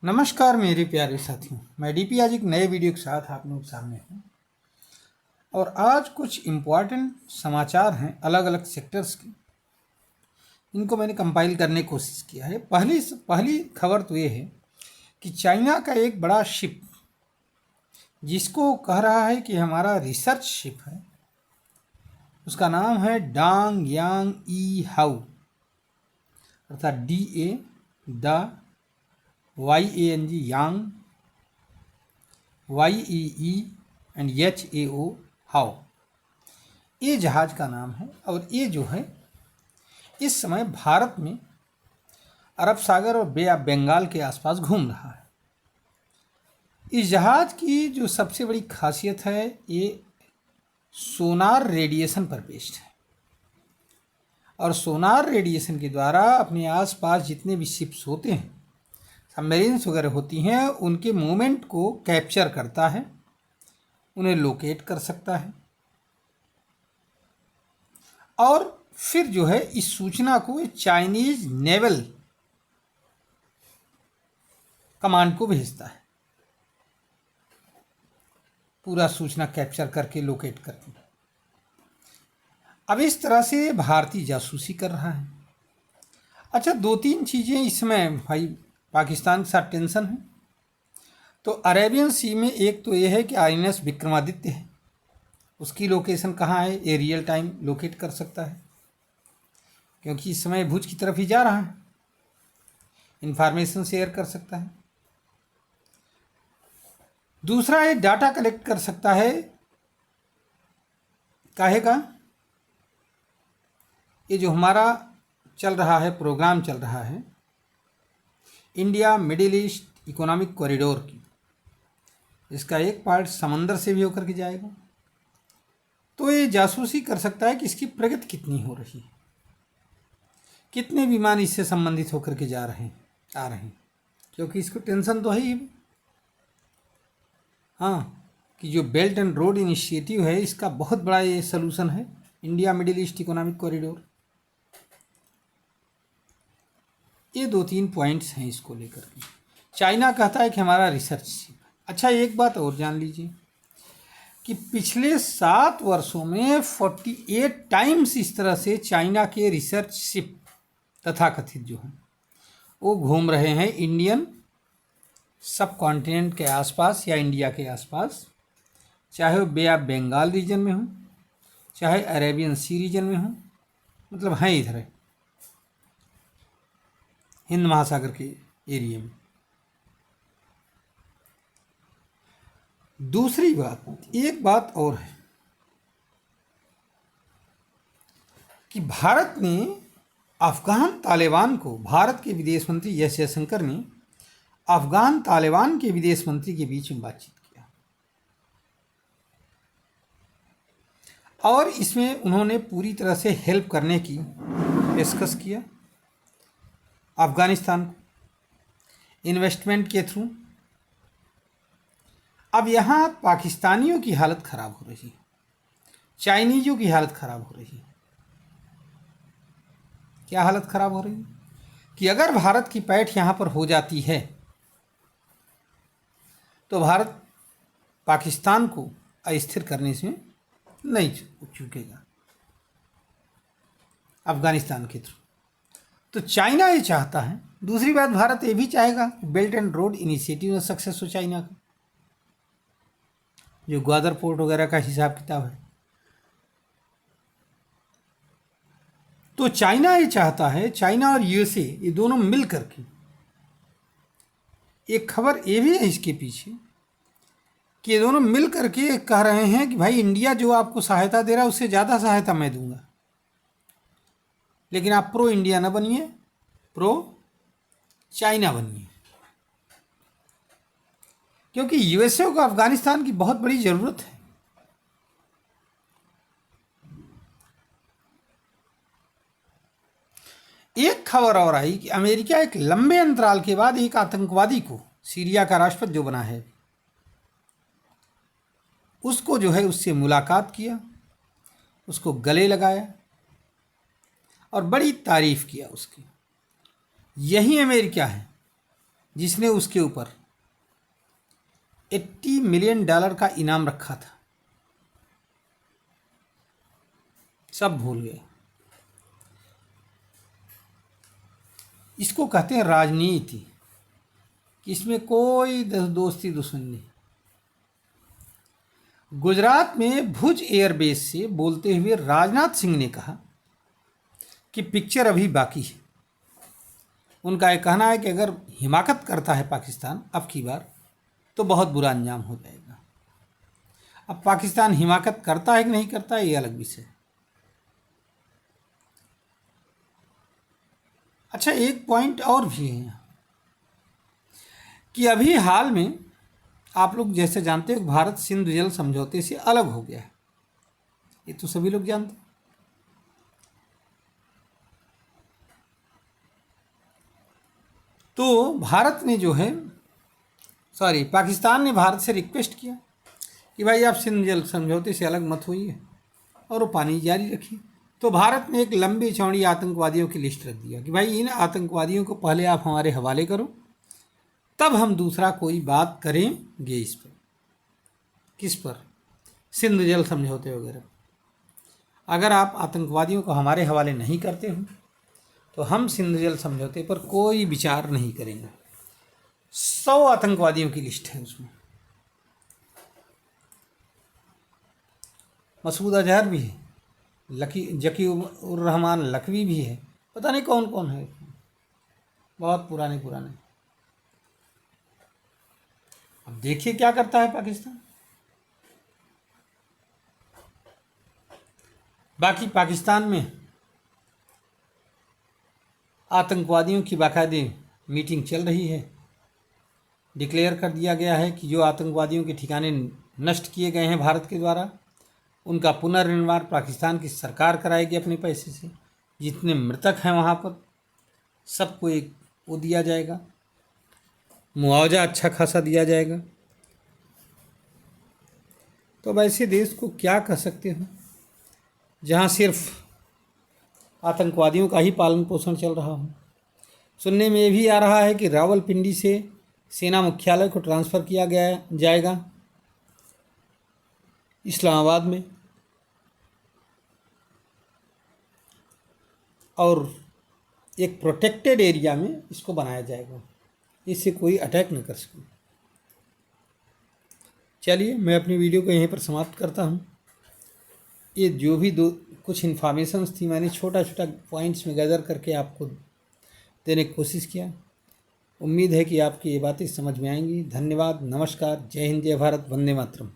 नमस्कार मेरे प्यारे साथियों, मैं डीपी आज एक नए वीडियो के साथ आप लोगों के सामने हूँ। और आज कुछ इम्पॉर्टेंट समाचार हैं अलग अलग सेक्टर्स के, इनको मैंने कंपाइल करने की कोशिश किया है। पहली खबर तो ये है कि चाइना का एक बड़ा शिप, जिसको कह रहा है कि हमारा रिसर्च शिप है, उसका नाम है डांग यांग ई हाउ, अर्थात DA the YANG Yang YEE and HAO how, ये जहाज़ का नाम है। और ये जो है इस समय भारत में अरब सागर और बे ऑफ बंगाल के आसपास घूम रहा है। इस जहाज़ की जो सबसे बड़ी खासियत है, ये सोनार रेडिएशन पर बेस्ड है और सोनार रेडिएशन के द्वारा अपने आसपास जितने भी शिप्स होते हैं, सबमरीन्स वगैरह होती हैं, उनके मूवमेंट को कैप्चर करता है, उन्हें लोकेट कर सकता है और फिर जो है इस सूचना को चाइनीज नेवल कमांड को भेजता है, पूरा सूचना कैप्चर करके लोकेट करके। अब इस तरह से भारतीय जासूसी कर रहा है। अच्छा, दो तीन चीज़ें इसमें भाई पाकिस्तान के साथ टेंशन है। तो अरेबियन सी में एक तो ये है कि INS विक्रमादित्य है, उसकी लोकेशन कहाँ है ये रियल टाइम लोकेट कर सकता है, क्योंकि इस समय भुज की तरफ ही जा रहा है, इंफॉर्मेशन शेयर कर सकता है। दूसरा, ये डाटा कलेक्ट कर सकता है, काहे का, ये जो हमारा चल रहा है, प्रोग्राम चल रहा है India middle east economic corridor की, इसका एक पार्ट समंदर से भी होकर के जाएगा। तो ये जासूसी कर सकता है कि इसकी प्रगति कितनी हो रही है, कितने विमान इससे संबंधित होकर के आ रहे हैं, क्योंकि इसको टेंशन तो है ही। हाँ, कि जो बेल्ट एंड रोड इनिशिएटिव है, इसका बहुत बड़ा ये सलूशन है, India middle east economic corridor. ये दो तीन पॉइंट्स हैं इसको लेकर के। चाइना कहता है कि हमारा रिसर्च शिप। अच्छा, एक बात और जान लीजिए कि पिछले 7 वर्षों में 48 टाइम्स इस तरह से चाइना के रिसर्च शिप तथाकथित जो हैं वो घूम रहे हैं इंडियन सब कॉन्टिनेंट के आसपास या इंडिया के आसपास, चाहे वो बे ऑफ बंगाल रीजन में हो, चाहे अरेबियन सी रीजन में हो, मतलब हैं इधर है हिंद महासागर के एरिया में। दूसरी बात, एक बात और है कि भारत ने अफगान तालिबान को, भारत के विदेश मंत्री एस जयशंकर ने अफगान तालिबान के विदेश मंत्री के बीच में बातचीत किया और इसमें उन्होंने पूरी तरह से हेल्प करने की पेशकश किया अफगानिस्तान को, इन्वेस्टमेंट के थ्रू। अब यहाँ पाकिस्तानियों की हालत ख़राब हो रही है, चाइनीज़ों की हालत ख़राब हो रही है। क्या हालत ख़राब हो रही है कि अगर भारत की पैठ यहाँ पर हो जाती है तो भारत पाकिस्तान को अस्थिर करने से नहीं चूकेगा अफगानिस्तान के थ्रू। तो चाइना ये चाहता है। दूसरी बात, भारत ये भी चाहेगा कि बेल्ट एंड रोड इनिशिएटिव में सक्सेस हो चाइना का, जो ग्वादर पोर्ट वगैरह का हिसाब किताब है। तो चाइना ये चाहता है, चाइना और USA ये दोनों मिल करके, एक खबर ये भी है इसके पीछे कि ये दोनों मिल करके कह रहे हैं कि भाई इंडिया जो आपको सहायता दे रहा है उससे ज़्यादा सहायता मैं दूंगा, लेकिन आप प्रो इंडिया ना बनिए, प्रो चाइना बनिए, क्योंकि USA को अफगानिस्तान की बहुत बड़ी ज़रूरत है। एक खबर और आई कि अमेरिका एक लंबे अंतराल के बाद एक आतंकवादी को, सीरिया का राष्ट्रपति जो बना है, उसको जो है उससे मुलाकात किया, उसको गले लगाया और बड़ी तारीफ किया उसकी। यही अमेरिका है जिसने उसके ऊपर $80 मिलियन का इनाम रखा था, सब भूल गए। इसको कहते हैं राजनीति, कि इसमें कोई दोस्ती दुश्मनी नहीं। गुजरात में भुज एयरबेस से बोलते हुए राजनाथ सिंह ने कहा कि पिक्चर अभी बाकी है। उनका यह कहना है कि अगर हिमाकत करता है पाकिस्तान अब की बार तो बहुत बुरा अंजाम हो जाएगा। अब पाकिस्तान हिमाकत करता है कि नहीं करता है ये अलग विषय है। अच्छा, एक पॉइंट और भी है कि अभी हाल में आप लोग जैसे जानते हो भारत सिंधु जल समझौते से अलग हो गया है, ये तो सभी लोग जानते हैं। तो भारत ने जो है पाकिस्तान ने भारत से रिक्वेस्ट किया कि भाई आप सिंधु जल समझौते से अलग मत होइए और वो पानी जारी रखिए। तो भारत ने एक लंबी चौड़ी आतंकवादियों की लिस्ट रख दिया कि भाई इन आतंकवादियों को पहले आप हमारे हवाले करो, तब हम दूसरा कोई बात करेंगे इस पर। किस पर? सिंधु जल समझौते वगैरह। अगर आप आतंकवादियों को हमारे हवाले नहीं करते हो तो हम सिंधु जल समझौते पर कोई विचार नहीं करेंगे। 100 आतंकवादियों की लिस्ट है उसमें। मसूद अजहर भी है, जकी उर रहमान लखवी भी है, पता नहीं कौन कौन है, बहुत पुराने। अब देखिए क्या करता है पाकिस्तान। बाकी पाकिस्तान में आतंकवादियों की बाकायदे मीटिंग चल रही है। डिक्लेयर कर दिया गया है कि जो आतंकवादियों के ठिकाने नष्ट किए गए हैं भारत के द्वारा, उनका पुनर्निर्माण पाकिस्तान की सरकार कराएगी अपने पैसे से। जितने मृतक हैं वहाँ पर सबको एक वो दिया जाएगा, मुआवजा अच्छा खासा दिया जाएगा। तो अब ऐसे देश को क्या कह सकते हो जहाँ सिर्फ आतंकवादियों का ही पालन पोषण चल रहा हो। सुनने में ये भी आ रहा है कि रावलपिंडी से सेना मुख्यालय को ट्रांसफ़र किया गया जाएगा इस्लामाबाद में, और एक प्रोटेक्टेड एरिया में इसको बनाया जाएगा, इससे कोई अटैक न कर सके। चलिए मैं अपनी वीडियो को यहीं पर समाप्त करता हूँ। ये जो भी कुछ इन्फॉर्मेशंस थी मैंने छोटा छोटा पॉइंट्स में गैदर करके आपको देने की कोशिश किया। उम्मीद है कि आपकी ये बातें समझ में आएंगी। धन्यवाद, नमस्कार, जय हिंद, जय भारत, वंदे मातरम।